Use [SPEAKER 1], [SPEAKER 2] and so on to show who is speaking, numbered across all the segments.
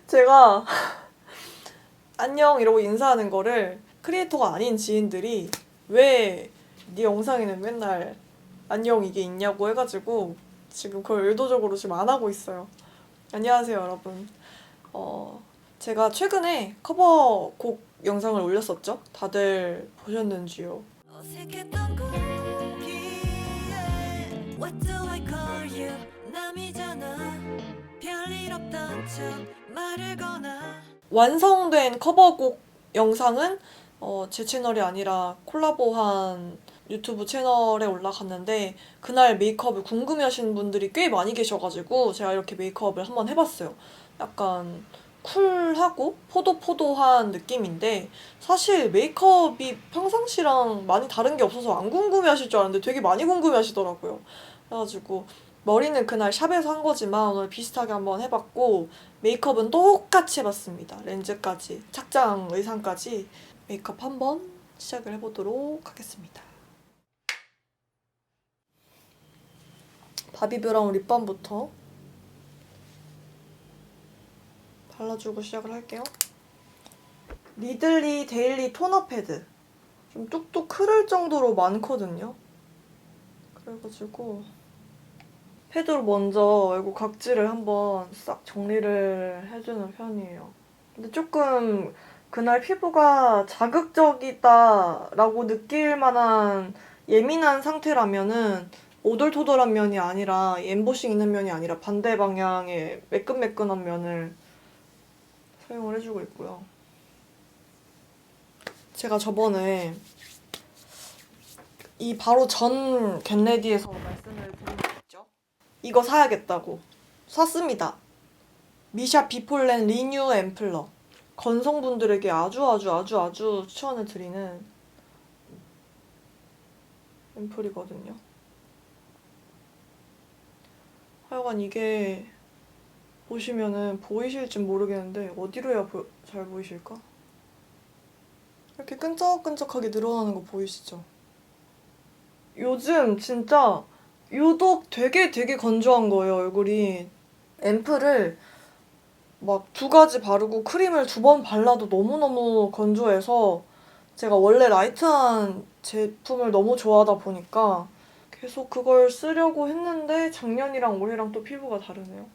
[SPEAKER 1] 제가 안녕 이러고 인사하는 거를 크리에이터가 아닌 지인들이 왜 네 영상에는 맨날 안녕 이게 있냐고 해가지고 지금 그걸 의도적으로 지금 안 하고 있어요. 안녕하세요, 여러분. 어, 제가 최근에 커버곡 영상을 올렸었죠? 다들 보셨는지요? 어색했던 공기에 What do I call you? 남이잖아. 별일 없던 척 말을 거나. 완성된 커버곡 영상은 제 채널이 아니라 콜라보한 유튜브 채널에 올라갔는데 그날 메이크업을 궁금해하시는 분들이 꽤 많이 계셔가지고 제가 이렇게 메이크업을 한번 해봤어요. 약간 쿨하고 포도포도한 느낌인데 사실 메이크업이 평상시랑 많이 다른 게 없어서 안 궁금해하실 줄 알았는데 되게 많이 궁금해하시더라고요. 그래가지고 머리는 그날 샵에서 한 거지만 오늘 비슷하게 한번 해봤고 메이크업은 똑같이 해봤습니다. 렌즈까지, 착장, 의상까지 메이크업 한번 시작을 해보도록 하겠습니다. 바비 브라운 립밤부터 발라주고 시작을 할게요. 리들리 데일리 토너 패드. 좀 뚝뚝 흐를 정도로 많거든요. 그래가지고 패드로 먼저 얼굴 각질을 한번 싹 정리를 해주는 편이에요. 근데 조금 그날 피부가 자극적이다라고 느낄 만한 예민한 상태라면은 오돌토돌한 면이 아니라 엠보싱 있는 면이 아니라 반대 방향의 매끈매끈한 면을 사용을 해주고 있고요. 제가 저번에 이 바로 전 겟레디에서 말씀을 드린 적 있죠? 이거 사야겠다고 샀습니다. 미샤 비폴렌 리뉴 앰플러. 건성분들에게 아주 추천을 드리는 앰플이거든요. 하여간 이게 보시면은 보이실진 모르겠는데 어디로 해야 잘 보이실까? 이렇게 끈적끈적하게 늘어나는 거 보이시죠? 요즘 진짜 유독 되게 건조한 거예요, 얼굴이. 앰플을 막 2가지 바르고 크림을 2번 발라도 너무너무 건조해서 제가 원래 라이트한 제품을 너무 좋아하다 보니까 계속 그걸 쓰려고 했는데 작년이랑 올해랑 또 피부가 다르네요.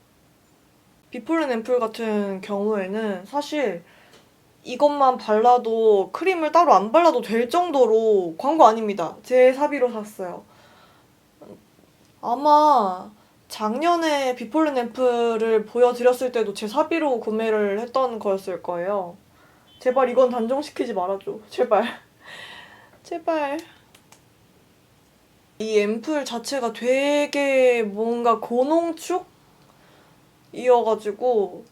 [SPEAKER 1] 비폴렌 앰플 같은 경우에는 사실 이것만 발라도 크림을 따로 안 발라도 될 정도로 광고 아닙니다. 제 사비로 샀어요. 아마 작년에 비폴렌 앰플을 보여드렸을 때도 제 사비로 구매를 했던 거였을 거예요. 제발 이건 단종시키지 말아줘. 제발. 제발. 이 앰플 자체가 되게 뭔가 고농축이어가지고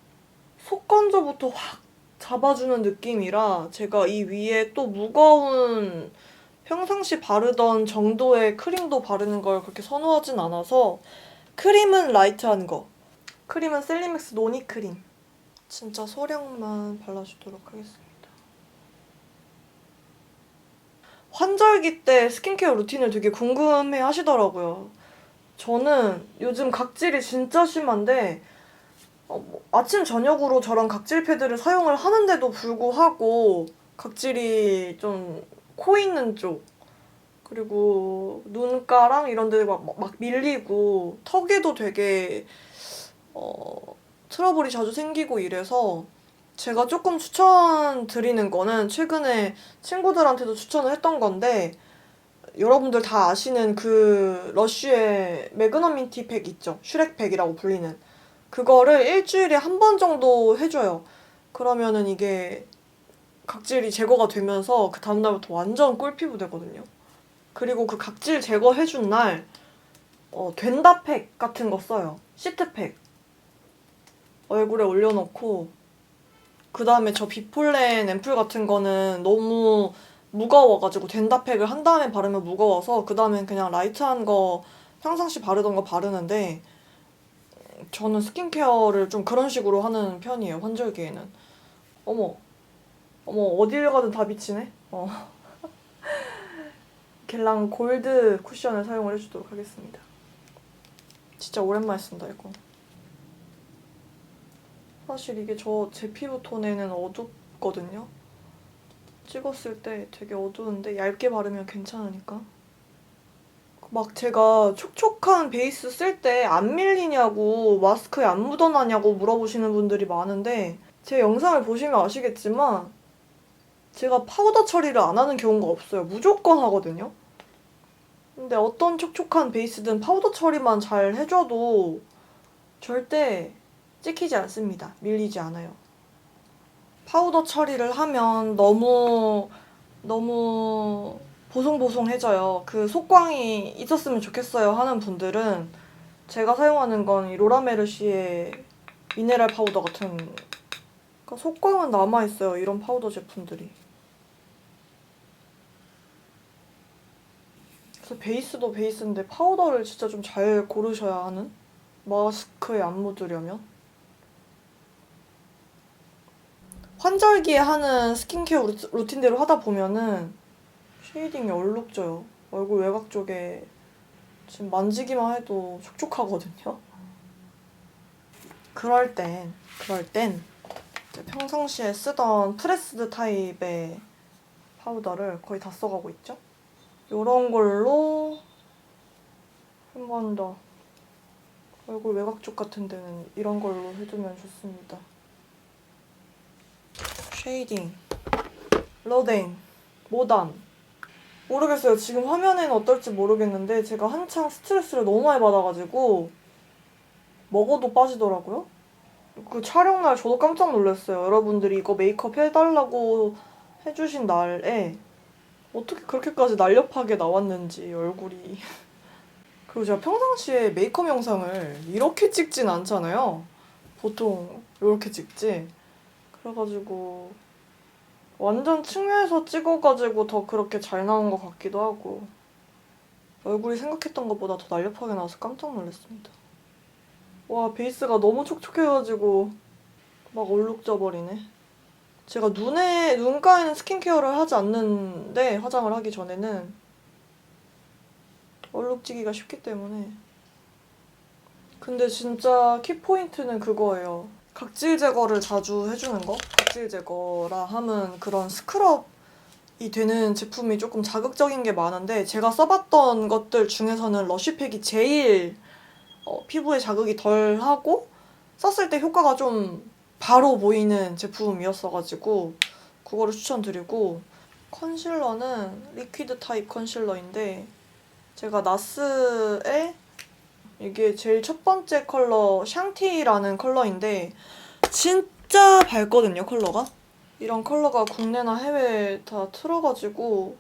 [SPEAKER 1] 속건조부터 확 잡아주는 느낌이라 제가 이 위에 또 무거운 평상시 바르던 정도의 크림도 바르는 걸 그렇게 선호하진 않아서 크림은 라이트한 거. 크림은 셀리맥스 노니 크림. 진짜 소량만 발라주도록 하겠습니다. 환절기 때 스킨케어 루틴을 되게 궁금해 하시더라고요. 저는 요즘 각질이 진짜 심한데 아침 저녁으로 저런 각질 패드를 사용을 하는데도 불구하고 각질이 좀 코 있는 쪽 그리고 눈가랑 이런 데 막 밀리고 턱에도 되게 트러블이 자주 생기고 이래서 제가 조금 추천드리는 거는 최근에 친구들한테도 추천을 했던 건데 여러분들 다 아시는 그 러쉬의 매그넘 민티 팩 있죠? 슈렉팩이라고 불리는 그거를 일주일에 한 번 정도 해줘요. 그러면은 이게 각질이 제거가 되면서 그 다음날부터 완전 꿀피부 되거든요. 그리고 그 각질 제거해준 날 된다팩 같은 거 써요. 시트팩 얼굴에 올려놓고 그 다음에 저 비폴렌 앰플 같은 거는 너무 무거워가지고 된다팩을 한 다음에 바르면 무거워서 그 다음엔 그냥 라이트한 거 평상시 바르던 거 바르는데 저는 스킨케어를 좀 그런 식으로 하는 편이에요. 환절기에는. 어머 어머 어딜 가든 다 비치네. 겔랑 골드 쿠션을 사용을 해주도록 하겠습니다. 진짜 오랜만에 쓴다 이거. 사실 이게 제 피부 톤에는 어둡거든요. 찍었을 때 되게 어두운데 얇게 바르면 괜찮으니까. 막 제가 촉촉한 베이스 쓸 때 안 밀리냐고, 마스크에 안 묻어나냐고 물어보시는 분들이 많은데 제 영상을 보시면 아시겠지만 제가 파우더 처리를 안 하는 경우가 없어요. 무조건 하거든요. 근데 어떤 촉촉한 베이스든 파우더 처리만 잘 해줘도 절대 찍히지 않습니다. 밀리지 않아요. 파우더 처리를 하면 너무 보송보송해져요. 그 속광이 있었으면 좋겠어요 하는 분들은 제가 사용하는 건 이 로라메르시의 미네랄 파우더 같은, 그러니까 속광은 남아있어요. 이런 파우더 제품들이. 그래서 베이스도 베이스인데 파우더를 진짜 좀 잘 고르셔야 하는? 마스크에 안 묻으려면? 환절기에 하는 스킨케어 루틴대로 하다 보면은 쉐이딩이 얼룩져요. 얼굴 외곽 쪽에 지금 만지기만 해도 촉촉하거든요. 그럴 땐 평상시에 쓰던 프레스드 타입의 파우더를 거의 다 써가고 있죠. 이런 걸로 한 번 더 얼굴 외곽 쪽 같은 데는 이런 걸로 해주면 좋습니다. 쉐이딩, 러댕, 모단. 모르겠어요. 지금 화면에는 어떨지 모르겠는데 제가 한창 스트레스를 너무 많이 받아가지고 먹어도 빠지더라고요. 그 촬영날 저도 깜짝 놀랐어요. 여러분들이 이거 메이크업 해달라고 해주신 날에 어떻게 그렇게까지 날렵하게 나왔는지 얼굴이. 그리고 제가 평상시에 메이크업 영상을 이렇게 찍진 않잖아요. 보통 이렇게 찍지. 그래가지고 완전 측면에서 찍어가지고 더 그렇게 잘 나온 것 같기도 하고 얼굴이 생각했던 것보다 더 날렵하게 나와서 깜짝 놀랐습니다. 와, 베이스가 너무 촉촉해가지고 막 얼룩져 버리네. 제가 눈가에는 스킨케어를 하지 않는데 화장을 하기 전에는 얼룩지기가 쉽기 때문에. 근데 진짜 키포인트는 그거예요. 각질 제거를 자주 해주는 거? 각질 제거라 함은 그런 스크럽이 되는 제품이 조금 자극적인 게 많은데 제가 써봤던 것들 중에서는 러쉬팩이 제일 피부에 자극이 덜하고 썼을 때 효과가 좀 바로 보이는 제품이었어가지고 그거를 추천드리고, 컨실러는 리퀴드 타입 컨실러인데 제가 나스의 이게 제일 첫 번째 컬러 샹티라는 컬러인데 진짜 밝거든요, 컬러가. 이런 컬러가 국내나 해외에 다 틀어가지고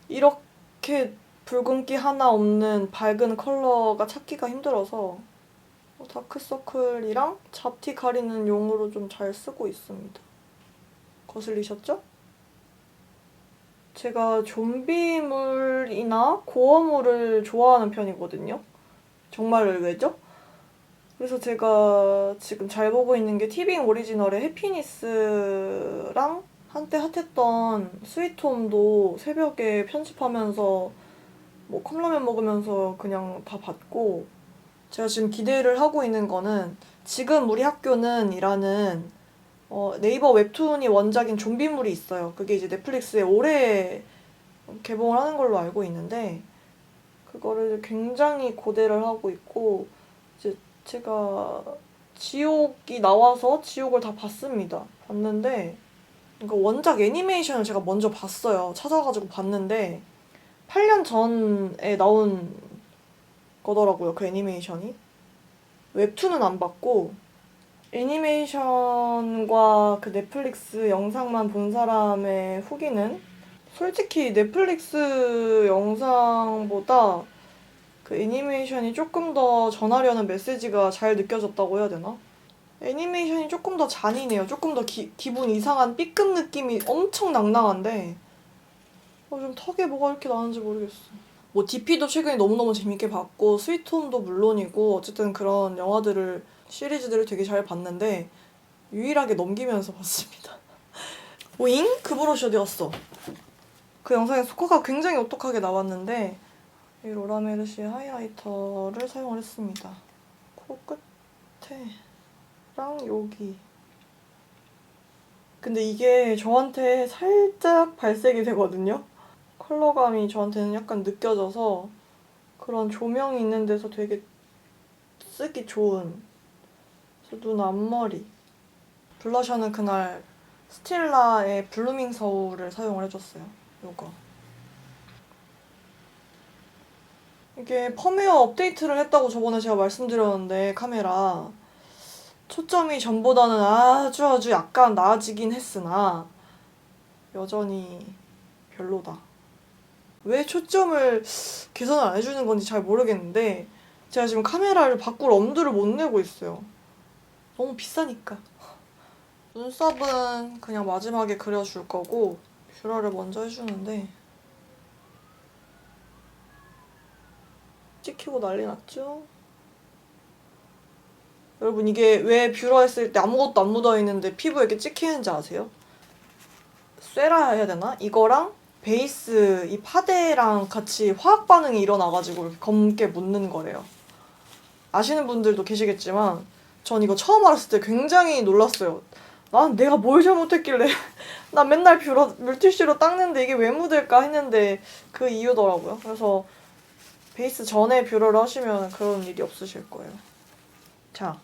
[SPEAKER 1] 이렇게 붉은기 하나 없는 밝은 컬러가 찾기가 힘들어서 다크서클이랑 잡티 가리는 용으로 좀 잘 쓰고 있습니다. 거슬리셨죠? 제가 좀비물이나 고어물을 좋아하는 편이거든요. 정말 의외죠? 그래서 제가 지금 잘 보고 있는 게 티빙 오리지널의 해피니스랑 한때 핫했던 스위트홈도 새벽에 편집하면서 뭐 컵라면 먹으면서 그냥 다 봤고, 제가 지금 기대를 하고 있는 거는 지금 우리 학교는 이라는 네이버 웹툰이 원작인 좀비물이 있어요. 그게 이제 넷플릭스에 올해 개봉을 하는 걸로 알고 있는데 그거를 굉장히 고대를 하고 있고, 이제 제가 지옥이 나와서 지옥을 다 봤는데 그러니까 원작 애니메이션을 제가 먼저 봤어요. 찾아가지고 봤는데 8년 전에 나온 거더라고요, 그 애니메이션이. 웹툰은 안 봤고 애니메이션과 그 넷플릭스 영상만 본 사람의 후기는 솔직히 넷플릭스 영상보다 그 애니메이션이 조금 더 전하려는 메시지가 잘 느껴졌다고 해야 되나? 애니메이션이 조금 더 잔인해요. 조금 더 기분 이상한 B급 느낌이 엄청 낭낭한데 좀 턱에 뭐가 이렇게 나는지 모르겠어. 뭐 DP도 최근에 너무너무 재밌게 봤고 스위트홈도 물론이고 어쨌든 그런 시리즈들을 되게 잘 봤는데 유일하게 넘기면서 봤습니다. 오잉? 그 브러쉬 어디 갔어? 그 영상에 소카가 굉장히 오똑하게 나왔는데 이 로라메르시 하이라이터를 사용을 했습니다. 코끝에랑 여기 근데 이게 저한테 살짝 발색이 되거든요. 컬러감이 저한테는 약간 느껴져서 그런 조명이 있는 데서 되게 쓰기 좋은. 그래서 눈 앞머리. 블러셔는 그날 스틸라의 블루밍 서울을 사용을 해줬어요. 요거. 이게 펌웨어 업데이트를 했다고 저번에 제가 말씀드렸는데 카메라 초점이 전보다는 아주 약간 나아지긴 했으나 여전히 별로다. 왜 초점을 개선을 안 해주는 건지 잘 모르겠는데 제가 지금 카메라를 바꿀 엄두를 못 내고 있어요. 너무 비싸니까. 눈썹은 그냥 마지막에 그려줄 거고 뷰러를 먼저 해주는데 찍히고 난리 났죠? 여러분 이게 왜 뷰러 했을 때 아무것도 안 묻어있는데 피부에 이렇게 찍히는지 아세요? 쇠라 해야 되나? 이거랑 베이스 이 파데랑 같이 화학 반응이 일어나가지고 이렇게 검게 묻는 거래요. 아시는 분들도 계시겠지만 전 이거 처음 알았을 때 굉장히 놀랐어요. 난 내가 뭘 잘못했길래 난 맨날 물티슈로 닦는데 이게 왜 묻을까 했는데 그 이유더라고요. 그래서 베이스 전에 뷰러를 하시면 그런 일이 없으실 거예요. 자,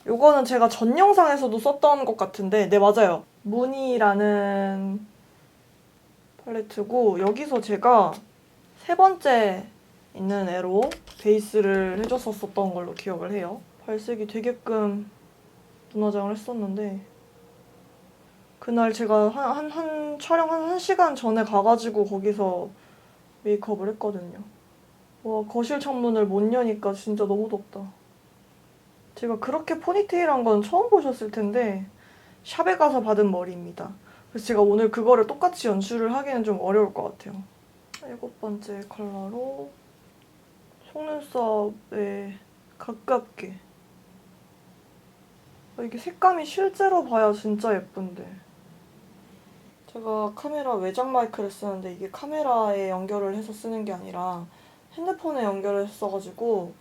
[SPEAKER 1] 요거는 제가 전 영상에서도 썼던 것 같은데 네 맞아요. 무늬라는 팔레트고 여기서 제가 세 번째 있는 애로 베이스를 해줬었던 걸로 기억을 해요. 발색이 되게끔 눈화장을 했었는데 그날 제가 촬영 한 1시간 전에 가가지고 거기서 메이크업을 했거든요. 와, 거실 창문을 못 여니까 진짜 너무 덥다. 제가 그렇게 포니테일한 건 처음 보셨을 텐데 샵에 가서 받은 머리입니다. 그래서 제가 오늘 그거를 똑같이 연출을 하기는 좀 어려울 것 같아요. 7번째 컬러로 속눈썹에 가깝게. 이게 색감이 실제로 봐야 진짜 예쁜데. 제가 카메라 외장 마이크를 쓰는데 이게 카메라에 연결을 해서 쓰는 게 아니라 핸드폰에 연결을 했어가지고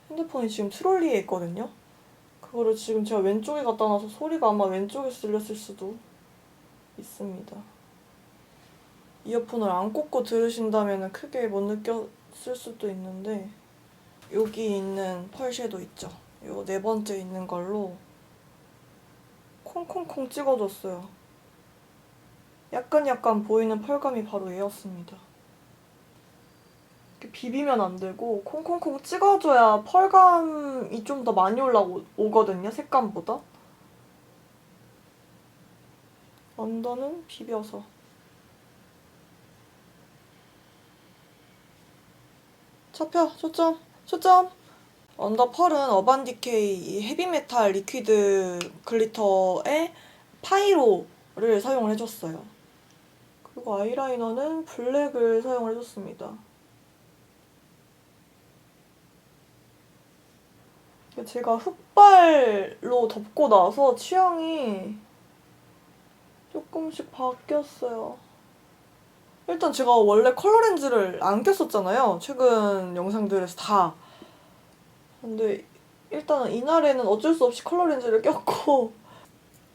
[SPEAKER 1] 핸드폰이 지금 트롤리에 있거든요. 그거를 지금 제가 왼쪽에 갖다 놔서 소리가 아마 왼쪽에서 들렸을 수도 있습니다. 이어폰을 안 꽂고 들으신다면 크게 못 느꼈을 수도 있는데 여기 있는 펄 섀도우 있죠? 이거 네 번째 있는 걸로 콩콩콩 찍어줬어요. 약간 보이는 펄감이 바로 얘였습니다. 이렇게 비비면 안 되고 콩콩콩 찍어줘야 펄감이 좀 더 많이 올라오거든요, 색감보다. 언더는 비벼서. 잡혀, 초점. 언더 펄은 어반디케이 헤비메탈 리퀴드 글리터에 파이로를 사용을 해줬어요. 그리고 아이라이너는 블랙을 사용을 해줬습니다. 제가 흑발로 덮고 나서 취향이 조금씩 바뀌었어요. 일단 제가 원래 컬러 렌즈를 안 꼈었잖아요. 최근 영상들에서 다. 근데 일단은 이날에는 어쩔 수 없이 컬러 렌즈를 꼈고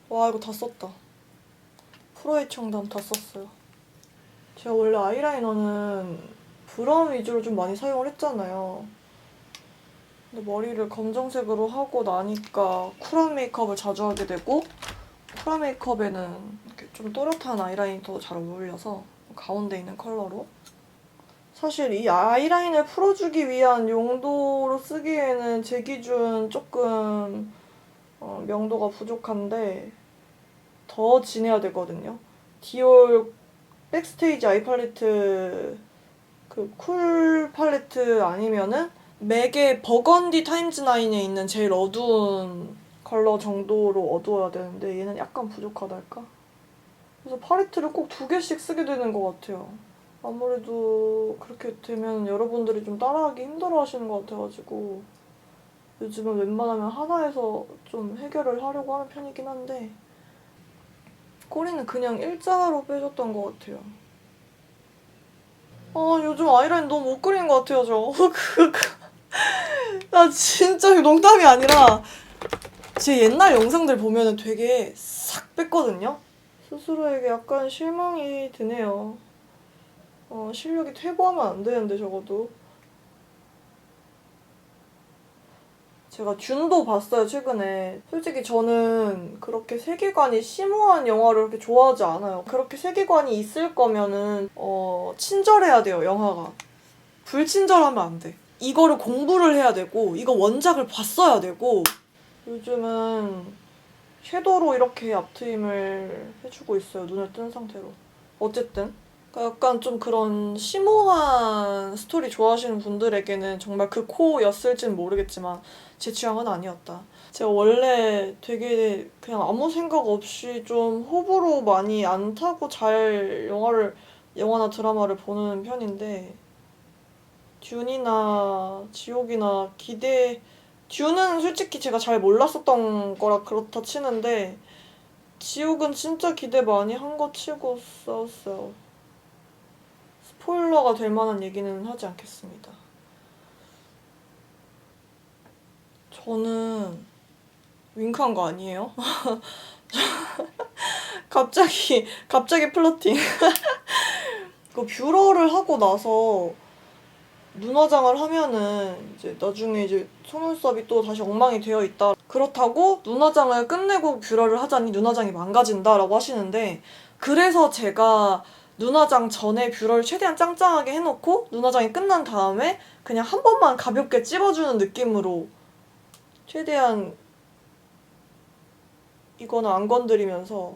[SPEAKER 1] 와 이거 다 썼다. 프로의 청담 다 썼어요. 제가 원래 아이라이너는 브라운 위주로 좀 많이 사용을 했잖아요. 근데 머리를 검정색으로 하고 나니까 쿨한 메이크업을 자주 하게 되고 쿨한 메이크업에는 이렇게 좀 또렷한 아이라인이 더 잘 어울려서 가운데 있는 컬러로 사실 이 아이라인을 풀어주기 위한 용도로 쓰기에는 제 기준 조금 명도가 부족한데 더 진해야 되거든요. 디올 백스테이지 아이 팔레트 그 쿨 팔레트 아니면은 맥의 버건디 타임즈 9에 있는 제일 어두운 컬러 정도로 어두워야 되는데 얘는 약간 부족하달까? 그래서 팔레트를 꼭 2개씩 쓰게 되는 것 같아요. 아무래도 그렇게 되면 여러분들이 좀 따라하기 힘들어 하시는 것 같아가지고 요즘은 웬만하면 하나에서 좀 해결을 하려고 하는 편이긴 한데 꼬리는 그냥 일자로 빼줬던 것 같아요. 요즘 아이라인 너무 못 그리는 것 같아요, 저. 나 진짜 농담이 아니라 제 옛날 영상들 보면은 되게 싹 뺐거든요. 스스로에게 약간 실망이 드네요. 실력이 퇴보하면 안 되는데 적어도. 제가 듄도 봤어요, 최근에. 솔직히 저는 그렇게 세계관이 심오한 영화를 그렇게 좋아하지 않아요. 그렇게 세계관이 있을 거면은 친절해야 돼요, 영화가. 불친절하면 안 돼. 이거를 공부를 해야 되고 이거 원작을 봤어야 되고 요즘은 섀도우로 이렇게 앞트임을 해주고 있어요. 눈을 뜬 상태로. 어쨌든 그러니까 약간 좀 그런 심오한 스토리 좋아하시는 분들에게는 정말 그 코였을진 모르겠지만 제 취향은 아니었다. 제가 원래 되게 그냥 아무 생각 없이 좀 호불호 많이 안 타고 잘 영화나 드라마를 보는 편인데 듄이나 지옥이나 듄은 솔직히 제가 잘 몰랐었던 거라 그렇다 치는데 지옥은 진짜 기대 많이 한 거 치고 싸웠어요. 스포일러가 될 만한 얘기는 하지 않겠습니다. 저는 윙크한 거 아니에요? 갑자기 플러팅. 그 뷰러를 하고 나서 눈화장을 하면은 이제 나중에 이제 속눈썹이 또 다시 엉망이 되어 있다. 그렇다고 눈화장을 끝내고 뷰러를 하자니 눈화장이 망가진다라고 하시는데 그래서 제가 눈화장 전에 뷰러를 최대한 짱짱하게 해놓고 눈화장이 끝난 다음에 그냥 한 번만 가볍게 찝어주는 느낌으로 최대한 이거는 안 건드리면서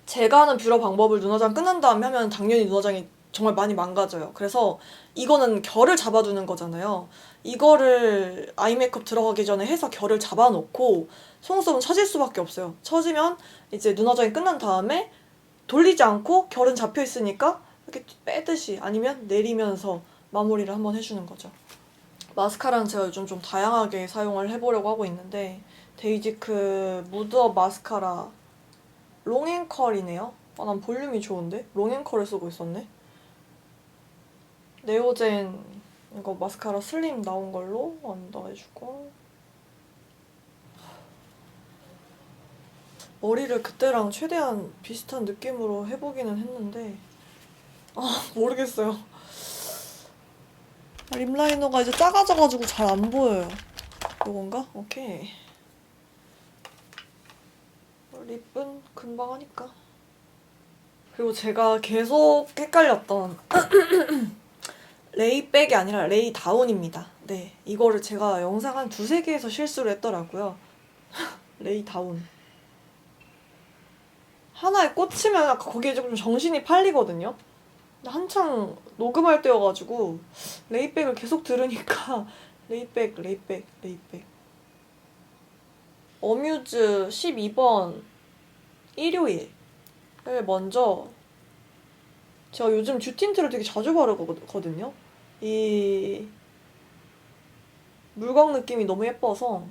[SPEAKER 1] 제가 하는 뷰러 방법을 눈화장 끝난 다음에 하면 당연히 눈화장이 정말 많이 망가져요. 그래서 이거는 결을 잡아주는 거잖아요. 이거를 아이 메이크업 들어가기 전에 해서 결을 잡아놓고 속눈썹은 처질 수밖에 없어요. 처지면 이제 눈화장이 끝난 다음에 돌리지 않고 결은 잡혀 있으니까 이렇게 빼듯이 아니면 내리면서 마무리를 한번 해주는 거죠. 마스카라는 제가 요즘 좀 다양하게 사용을 해보려고 하고 있는데 데이지크 무드업 마스카라 롱앤컬이네요. 난 볼륨이 좋은데? 롱앤컬을 쓰고 있었네. 네오젠 이거 마스카라 슬림 나온 걸로 언더 해주고 머리를 그때랑 최대한 비슷한 느낌으로 해보기는 했는데 모르겠어요. 립 라이너가 이제 작아져가지고 잘 안 보여요. 이건가? 오케이. 립은 금방 하니까. 그리고 제가 계속 헷갈렸던 레이백이 아니라 레이다운입니다. 네, 이거를 제가 영상 한 두세 개에서 실수를 했더라고요. 레이다운. 하나에 꽂히면 약간 거기에 조금 정신이 팔리거든요. 근데 한창 녹음할 때여가지고 레이백을 계속 들으니까 레이백. 어뮤즈 12번 일요일을 먼저 제가 요즘 듀틴트를 되게 자주 바르거든요. 이 물광 느낌이 너무 예뻐서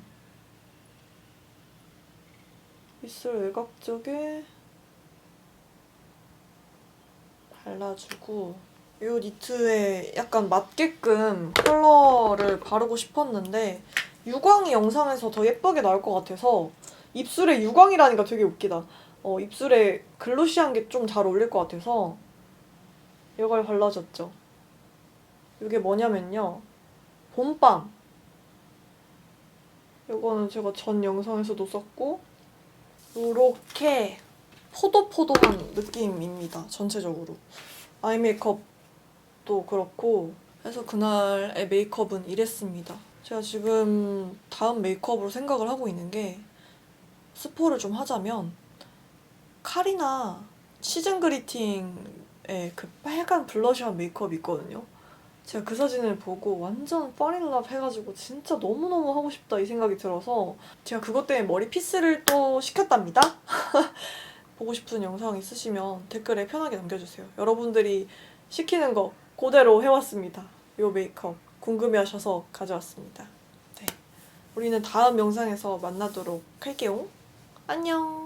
[SPEAKER 1] 입술 외곽 쪽에 발라주고 이 니트에 약간 맞게끔 컬러를 바르고 싶었는데 유광이 영상에서 더 예쁘게 나올 것 같아서 입술에 유광이라니까 되게 웃기다. 입술에 글로시한 게 좀 잘 어울릴 것 같아서 이걸 발라줬죠. 이게 뭐냐면요. 봄밤. 이거는 제가 전 영상에서도 썼고 이렇게 포도포도한 느낌입니다. 전체적으로. 아이 메이크업도 그렇고 해서 그날의 메이크업은 이랬습니다. 제가 지금 다음 메이크업으로 생각을 하고 있는 게 스포를 좀 하자면 카리나 시즌 그리팅의 그 빨간 블러셔한 메이크업이 있거든요. 제가 그 사진을 보고 완전 fall 해가지고 진짜 너무너무 하고 싶다 이 생각이 들어서 제가 그것 때문에 머리 피스를 또 시켰답니다. 보고 싶은 영상 있으시면 댓글에 편하게 남겨주세요. 여러분들이 시키는 거 그대로 해왔습니다. 요 메이크업 궁금해하셔서 가져왔습니다. 네. 우리는 다음 영상에서 만나도록 할게요. 안녕.